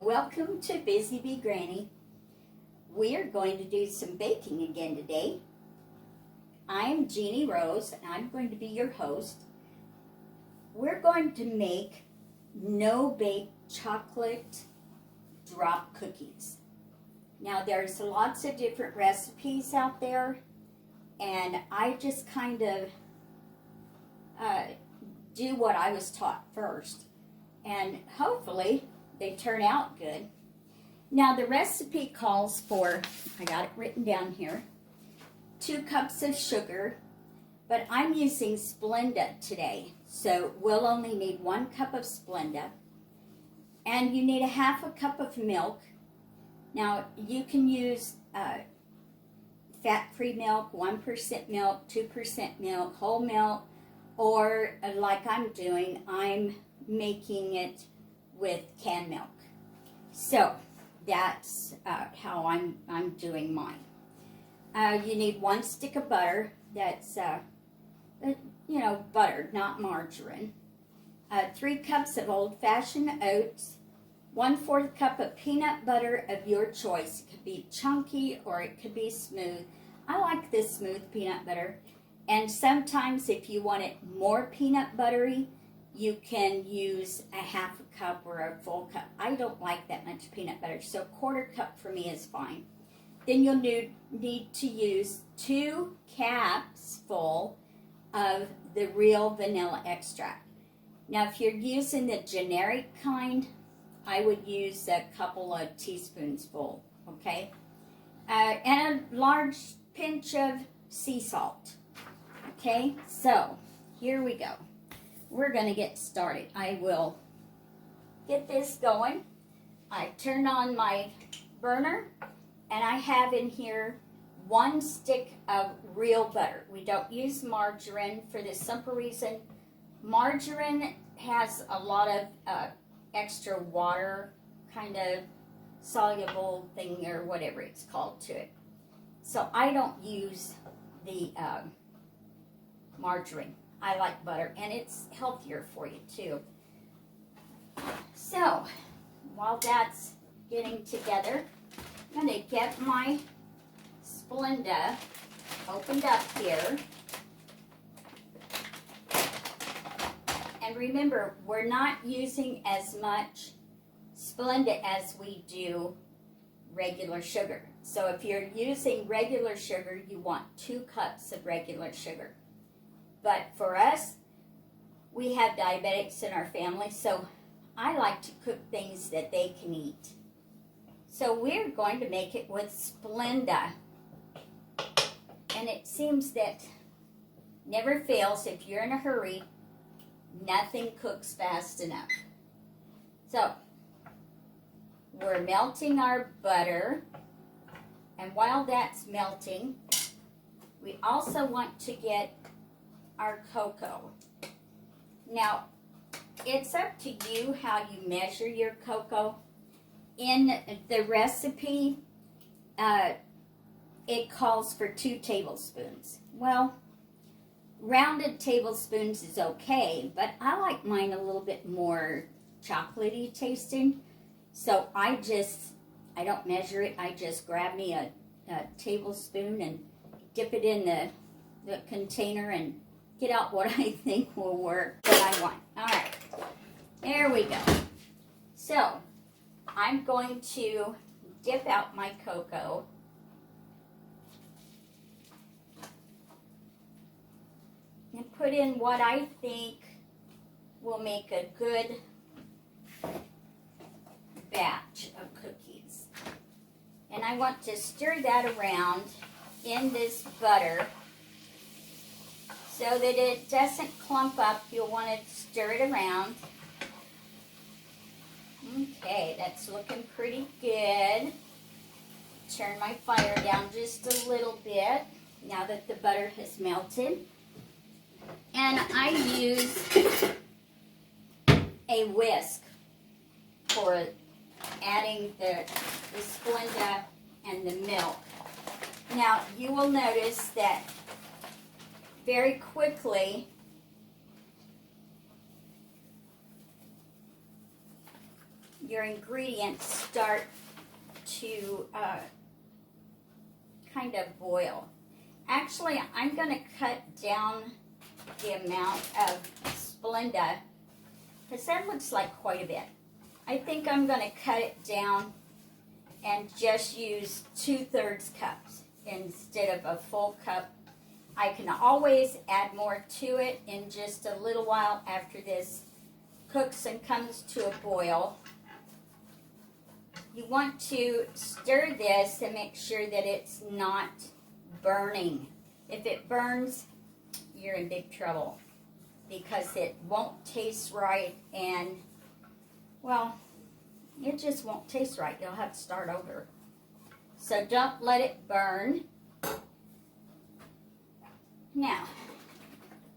Welcome to Bizebeegranny. We are going to do some baking again today. I am Jeannie Rose and I'm going to be your host. We're going to make no-bake chocolate drop cookies. Now there's lots of different recipes out there and I just kind of do what I was taught first, and hopefully they turn out good. Now the recipe calls for, I got it written down here, 2 cups of sugar, but I'm using Splenda today, so we'll only need 1 cup of Splenda. And you need a 1/2 cup of milk. Now you can use fat-free milk, 1% milk, 2% milk, whole milk, or like I'm doing, I'm making it with canned milk. So that's how I'm doing mine. You need 1 stick of butter. That's butter, not margarine. 3 cups of Old Fashioned Oats. 1/4 cup of peanut butter of your choice. It could be chunky or it could be smooth. I like this smooth peanut butter. And sometimes if you want it more peanut buttery, you can use a 1/2 cup or a full cup. I don't like that much peanut butter, so 1/4 cup for me is fine. Then you'll need to use 2 caps full of the real vanilla extract. Now if you're using the generic kind, I would use a couple of teaspoons full, okay? And a large pinch of sea salt. Okay, so here we go. We're going to get started. I will get this going. I turn on my burner and I have in here 1 stick of real butter. We don't use margarine for the simple reason margarine has a lot of extra water, kind of soluble thing or whatever it's called to it. So I don't use the margarine. I like butter, and it's healthier for you too. So while that's getting together, I'm going to get my Splenda opened up here. And remember, we're not using as much Splenda as we do regular sugar. So if you're using regular sugar, you want 2 cups of regular sugar. But for us, we have diabetics in our family, so I like to cook things that they can eat. So we're going to make it with Splenda. And it seems that never fails. If you're in a hurry, nothing cooks fast enough. So we're melting our butter. And while that's melting, we also want to get our cocoa. Now, it's up to you how you measure your cocoa. In the recipe, it calls for 2 tablespoons. Well, rounded tablespoons is okay, but I like mine a little bit more chocolatey tasting. So I don't measure it. I just grab me a tablespoon and dip it in the container and get out what I think will work, what I want. All right, there we go. So I'm going to dip out my cocoa. And put in what I think will make a good batch of cookies. And I want to stir that around in this butter so that it doesn't clump up. You'll want to stir it around. Okay, that's looking pretty good. Turn my fire down just a little bit now that the butter has melted. And I use a whisk for adding the Splenda and the milk. Now, you will notice that very quickly your ingredients start to kind of boil. Actually, I'm going to cut down the amount of Splenda because that looks like quite a bit. I think I'm going to cut it down and just use 2/3 cups instead of a full cup. I can always add more to it in just a little while after this cooks and comes to a boil. You want to stir this and make sure that it's not burning. If it burns, you're in big trouble because it won't taste right and, well, it just won't taste right. You'll have to start over. So don't let it burn. Now,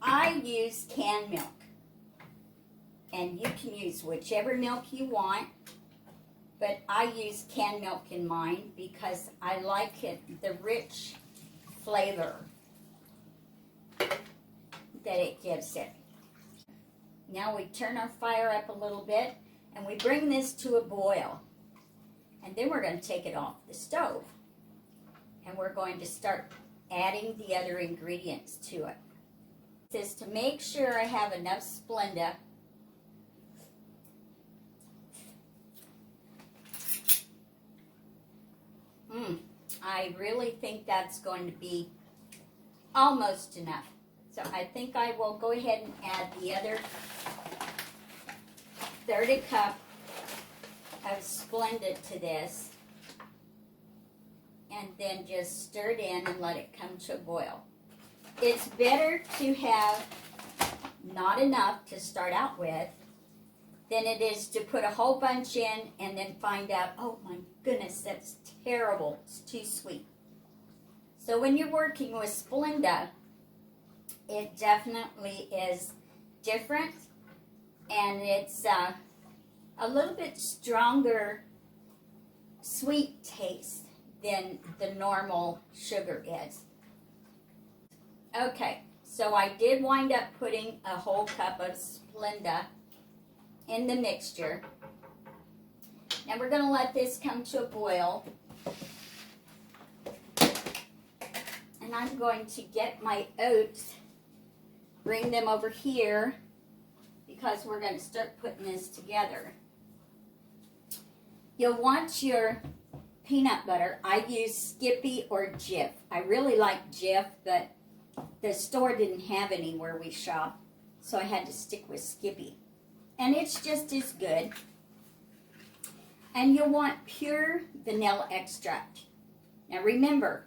I use canned milk. And you can use whichever milk you want. But I use canned milk in mine because I like it, the rich flavor that it gives it. Now we turn our fire up a little bit and we bring this to a boil. And then we're going to take it off the stove. And we're going to start adding the other ingredients to it. This is to make sure I have enough Splenda. I really think that's going to be almost enough. So I think I will go ahead and add the other 1/3 cup of Splenda to this. And then just stir it in and let it come to a boil. It's better to have not enough to start out with than it is to put a whole bunch in and then find out, oh my goodness, that's terrible. It's too sweet. So when you're working with Splenda, it definitely is different and it's a little bit stronger sweet taste than the normal sugar is. Okay, so I did wind up putting a whole cup of Splenda in the mixture. Now we're going to let this come to a boil. And I'm going to get my oats, bring them over here, because we're going to start putting this together. You'll want your peanut butter. I use Skippy or Jif. I really like Jif, but the store didn't have any where we shop, so I had to stick with Skippy. And it's just as good. And you'll want pure vanilla extract. Now remember,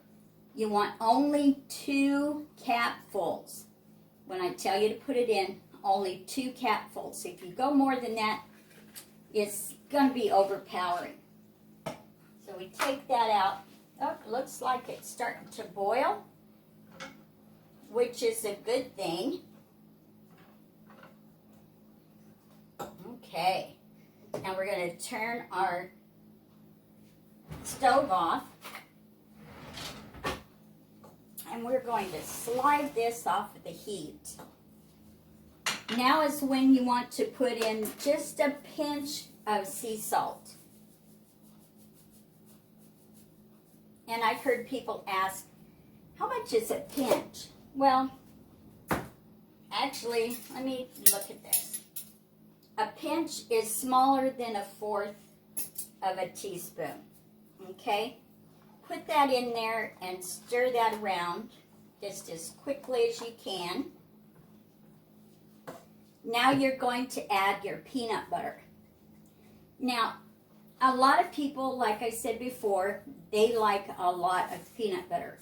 you want only 2 capfuls. When I tell you to put it in, only 2 capfuls. If you go more than that, it's going to be overpowering. So we take that out. Oh, looks like it's starting to boil, which is a good thing. Okay, now we're going to turn our stove off. And we're going to slide this off of the heat. Now is when you want to put in just a pinch of sea salt. And I've heard people ask, how much is a pinch? Well, actually, let me look at this. A pinch is smaller than 1/4 of a teaspoon. Okay? Put that in there and stir that around just as quickly as you can. Now you're going to add your peanut butter. Now, a lot of people, like I said before, they like a lot of peanut butter.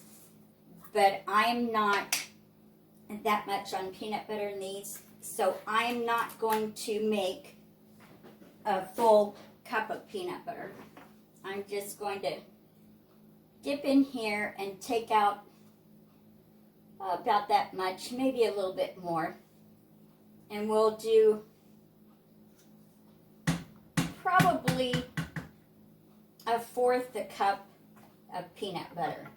But I'm not that much on peanut butter in these, so I'm not going to make a full cup of peanut butter. I'm just going to dip in here and take out about that much, maybe a little bit more. And we'll do probably 1/4 a cup of peanut butter.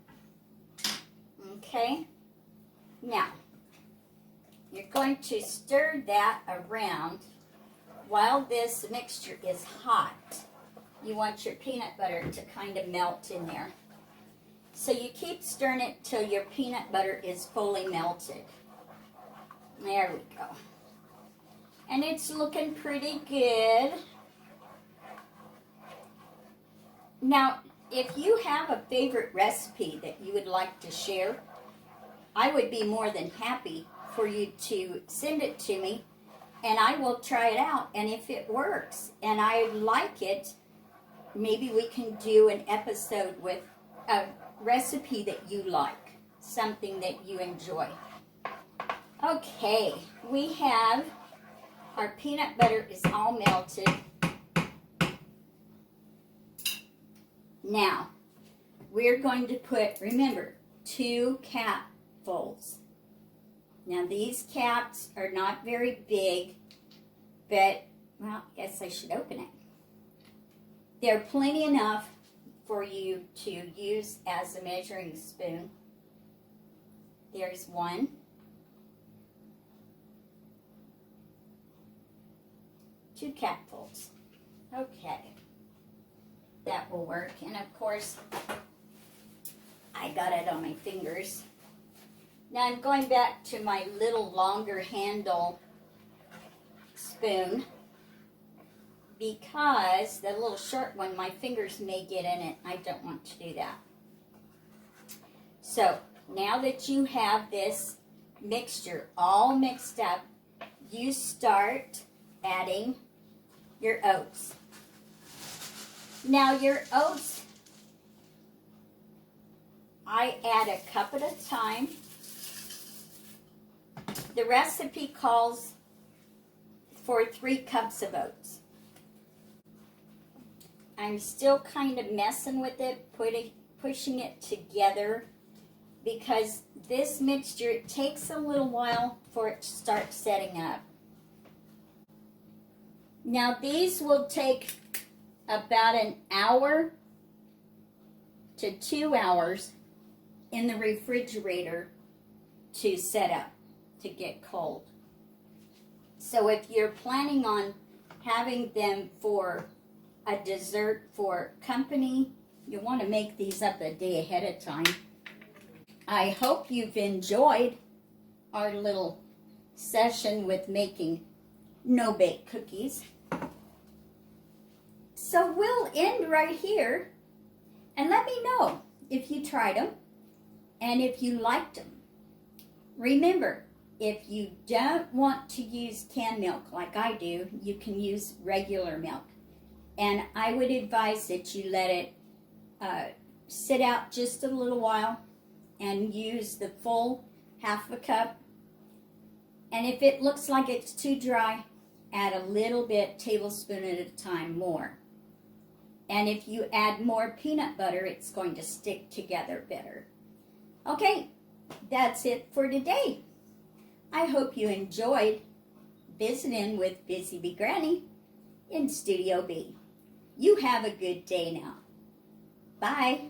Okay? Now, you're going to stir that around while this mixture is hot, you want your peanut butter to kind of melt in there. So you keep stirring it till your peanut butter is fully melted. There we go. And it's looking pretty good. Now, if you have a favorite recipe that you would like to share, I would be more than happy for you to send it to me, and I will try it out. And if it works and I like it, maybe we can do an episode with a recipe that you like, something that you enjoy. Okay, we have our peanut butter is all melted. Now, we're going to put, remember, 2 capfuls. Now, these caps are not very big, but, well, I guess I should open it. They're plenty enough for you to use as a measuring spoon. There's 1. Two capfuls. Okay. That will work. And of course, I got it on my fingers. Now I'm going back to my little longer handle spoon, because the little short one, my fingers may get in it. I don't want to do that. So now that you have this mixture all mixed up, you start adding your oats. Now your oats, I add a cup at a time. The recipe calls for 3 cups of oats. I'm still kind of messing with it, pushing it together, because this mixture, it takes a little while for it to start setting up. Now these will take about an hour to 2 hours in the refrigerator to set up, to get cold. So if you're planning on having them for a dessert for company, you want to make these up a day ahead of time. I hope you've enjoyed our little session with making no-bake cookies. So we'll end right here, and let me know if you tried them and if you liked them. Remember, if you don't want to use canned milk like I do, you can use regular milk. And I would advise that you let it sit out just a little while and use the full half a cup. And if it looks like it's too dry, add a little bit, tablespoon at a time, more. And if you add more peanut butter, it's going to stick together better. Okay, that's it for today. I hope you enjoyed visiting with Bizebeegranny in Studio B. You have a good day now. Bye.